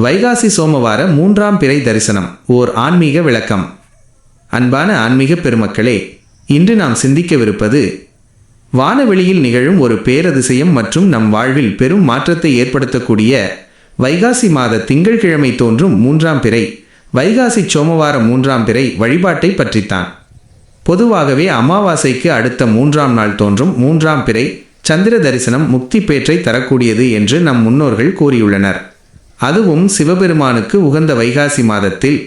வைகாசி சோமவார 3ஆம் பிறை தரிசனம் ஓர் ஆன்மீக விளக்கம். அன்பான ஆன்மீக பெருமக்களே, இன்று நாம் சிந்திக்கவிருப்பது வானவெளியில் நிகழும் ஒரு பேரதிசயம் மற்றும் நம் வாழ்வில் பெரும் மாற்றத்தை ஏற்படுத்தக்கூடிய வைகாசி மாத திங்கட்கிழமை தோன்றும் 3ஆம் பிறை வைகாசி சோமவார 3ஆம் பிறை வழிபாட்டை பற்றித்தான். பொதுவாகவே அமாவாசைக்கு அடுத்த 3ஆம் நாள் தோன்றும் 3ஆம் பிறை சந்திர தரிசனம் முக்தி பேற்றை தரக்கூடியது என்று நம் முன்னோர்கள் கூறியுள்ளனர். அதுவும் சிவபெருமானுக்கு உகந்த வைகாசி மாதத்தில்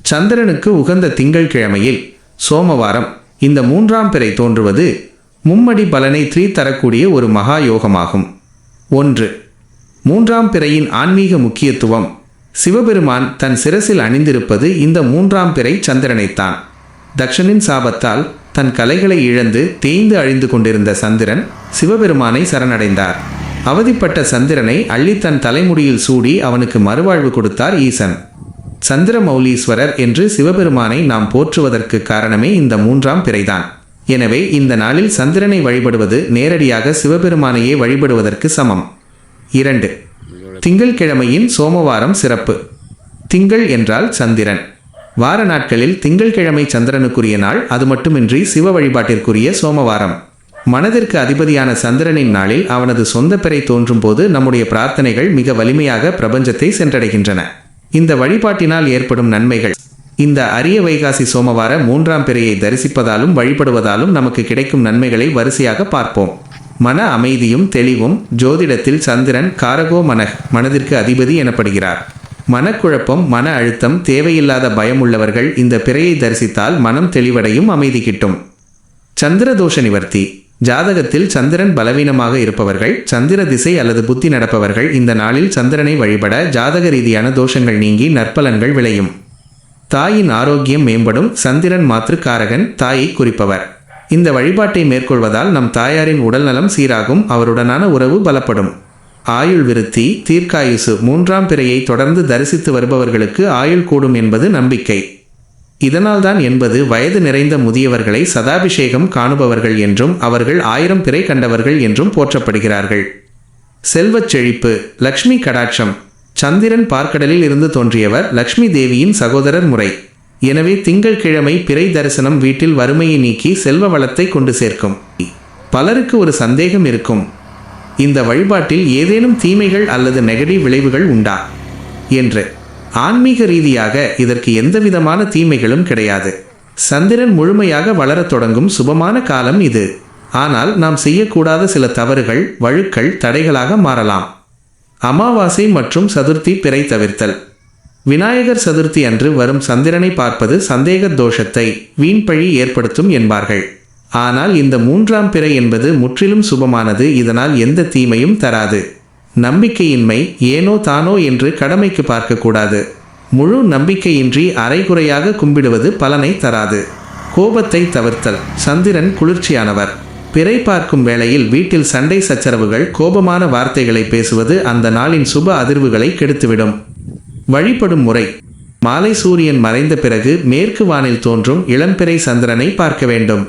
சந்திரனுக்கு உகந்த திங்கட்கிழமையில் சோமவாரம் இந்த 3ஆம் பிறை தோன்றுவது மும்மடி பலனை தரக்கூடிய ஒரு மகா யோகமாகும். 1. 3ஆம் பிறையின் ஆன்மீக முக்கியத்துவம். சிவபெருமான் தன் சிரசில் அணிந்திருப்பது இந்த 3ஆம் பிறை சந்திரனைத்தான். தக்ஷனின் சாபத்தால் தன் கலைகளை இழந்து தேய்ந்து அழிந்து கொண்டிருந்த சந்திரன் சிவபெருமானை சரணடைந்தார். அவதிப்பட்ட சந்திரனை அள்ளி தன் தலைமுடியில் சூடி அவனுக்கு மறுவாழ்வு கொடுத்தார் ஈசன். சந்திரமௌலீஸ்வரர் என்று சிவபெருமானை நாம் போற்றுவதற்கு காரணமே இந்த 3ஆம் பிறைதான். எனவே இந்த நாளில் சந்திரனை வழிபடுவது நேரடியாக சிவபெருமானையே வழிபடுவதற்கு சமம். 2. திங்கள்கிழமையின் சோமவாரம் சிறப்பு. திங்கள் என்றால் சந்திரன். வார நாட்களில் திங்கள்கிழமை சந்திரனுக்குரிய நாள். அது மட்டுமின்றி சிவ வழிபாட்டிற்குரிய சோமவாரம். மனதிற்கு அதிபதியான சந்திரனின் நாளில் அவனது சொந்த பிறை தோன்றும் போது நம்முடைய பிரார்த்தனைகள் மிக வலிமையாக பிரபஞ்சத்தை சென்றடைகின்றன. இந்த வழிபாட்டினால் ஏற்படும் நன்மைகள். இந்த அரிய வைகாசி சோமவார 3ஆம் பிறையை தரிசிப்பதாலும் வழிபடுவதாலும் நமக்கு கிடைக்கும் நன்மைகளை வரிசையாக பார்ப்போம். மன அமைதியும் தெளிவும். ஜோதிடத்தில் சந்திரன் காரகோ மனதிற்கு அதிபதி எனப்படுகிறார். மனக்குழப்பம், மன அழுத்தம், தேவையில்லாத பயம் உள்ளவர்கள் இந்த பிறையை தரிசித்தால் மனம் தெளிவடையும், அமைதி கிட்டும். சந்திர தோஷ நிவர்த்தி. ஜாதகத்தில் சந்திரன் பலவீனமாக இருப்பவர்கள், சந்திர திசை அல்லது புத்தி நடப்பவர்கள் இந்த நாளில் சந்திரனை வழிபட ஜாதக ரீதியான தோஷங்கள் நீங்கி நற்பலன்கள் விளையும். தாயின் ஆரோக்கியம் மேம்படும். சந்திரன் மாத்ருக்காரகன், தாயை குறிப்பவர். இந்த வழிபாட்டை மேற்கொள்வதால் நம் தாயாரின் உடல்நலம் சீராகும், அவருடனான உறவு பலப்படும். ஆயுள் விருத்தி, தீர்க்காயுசு. 3ஆம் பிறையை தொடர்ந்து தரிசித்து வருபவர்களுக்கு ஆயுள் கூடும் என்பது நம்பிக்கை. இதனால்தான் 80 வயது நிறைந்த முதியவர்களை சதாபிஷேகம் காணுபவர்கள் என்றும் அவர்கள் 1000 பிறை கண்டவர்கள் என்றும் போற்றப்படுகிறார்கள். செல்வச் செழிப்பு, லக்ஷ்மி கடாட்சம். சந்திரன் பார்க்கடலில் இருந்து தோன்றியவர், லக்ஷ்மி தேவியின் சகோதரர் முறை. எனவே திங்கள்கிழமை பிறை தரிசனம் வீட்டில் வறுமையை நீக்கி செல்வ வளத்தை கொண்டு சேர்க்கும். பலருக்கு ஒரு சந்தேகம் இருக்கும், இந்த வழிபாட்டில் ஏதேனும் தீமைகள் அல்லது நெகட்டிவ் விளைவுகள் உண்டா என்று. ஆன்மீக ரீதியாக இதற்கு எந்தவிதமான தீமைகளும் கிடையாது. சந்திரன் முழுமையாக வளரத் தொடங்கும் சுபமான காலம் இது. ஆனால் நாம் செய்யக்கூடாத சில தவறுகள், வழுக்கள், தடைகளாக மாறலாம். அமாவாசை மற்றும் சதுர்த்தி பிறை தவிர்த்தல். விநாயகர் சதுர்த்தி அன்று வரும் சந்திரனை பார்ப்பது சந்தேக தோஷத்தை, வீண்பழி ஏற்படுத்தும் என்பார்கள். ஆனால் இந்த 3ஆம் பிறை என்பது முற்றிலும் சுபமானது. இதனால் எந்த தீமையும் தராது. நம்பிக்கையின்மை, ஏனோ தானோ என்று கடமைக்கு பார்க்கக்கூடாது. முழு நம்பிக்கையின்றி அரைகுறையாக கும்பிடுவது பலனை தராது. கோபத்தை தவிர்த்தல். சந்திரன் குளிர்ச்சியானவர். பிறை பார்க்கும் வேளையில் வீட்டில் சண்டை சச்சரவுகள், கோபமான வார்த்தைகளை பேசுவது அந்த நாளின் சுப அதிர்வுகளை கெடுத்துவிடும். வழிபடும் முறை. மாலை சூரியன் மறைந்த பிறகு மேற்கு வானில் தோன்றும் இளம்பிறை சந்திரனை பார்க்க வேண்டும்.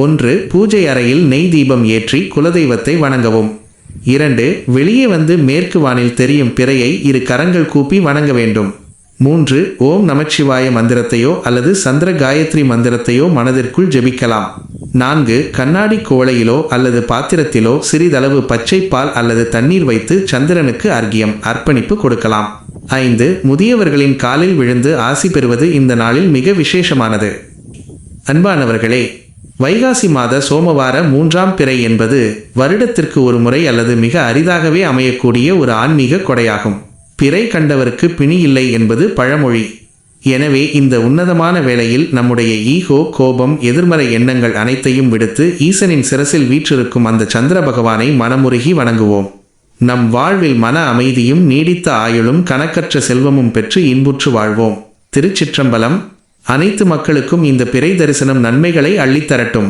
1. பூஜை அறையில் நெய் தீபம் ஏற்றி குலதெய்வத்தை வணங்கவும். 2. வெளியே வந்து மேற்கு வானில் தெரியும் பிறையை 2 கரங்கள் கூப்பி வணங்க வேண்டும். 3. ஓம் நமச்சிவாய மந்திரத்தையோ அல்லது சந்திர காயத்ரி மந்திரத்தையோ மனதிற்குள் ஜெபிக்கலாம். 4. கண்ணாடி கோளையிலோ அல்லது பாத்திரத்திலோ சிறிதளவு பச்சை பால் அல்லது தண்ணீர் வைத்து சந்திரனுக்கு அர்க்கியம், அர்ப்பணிப்பு கொடுக்கலாம். 5. முதியவர்களின் காலில் விழுந்து ஆசி பெறுவது இந்த நாளில் மிக விசேஷமானது. அன்பானவர்களே, வைகாசி மாத சோமவார 3ஆம் பிறை என்பது வருடத்திற்கு ஒரு முறை அல்லது மிக அரிதாகவே அமையக்கூடிய ஒரு ஆன்மீக கொடையாகும். பிறை கண்டவருக்கு பிணி இல்லை என்பது பழமொழி. எனவே இந்த உன்னதமான வேளையில் நம்முடைய ஈகோ, கோபம், எதிர்மறை எண்ணங்கள் அனைத்தையும் விடுத்து ஈசனின் சிரசில் வீற்றிருக்கும் அந்த சந்திர பகவானை மனமுருகி வணங்குவோம். நம் வாழ்வில் மன அமைதியும் நீடித்த ஆயுளும் கணக்கற்ற செல்வமும் பெற்று இன்புற்று வாழ்வோம். திருச்சிற்றம்பலம். அனைத்து மக்களுக்கும் இந்த பிறை தரிசனம் நன்மைகளை அள்ளித்தரட்டும்.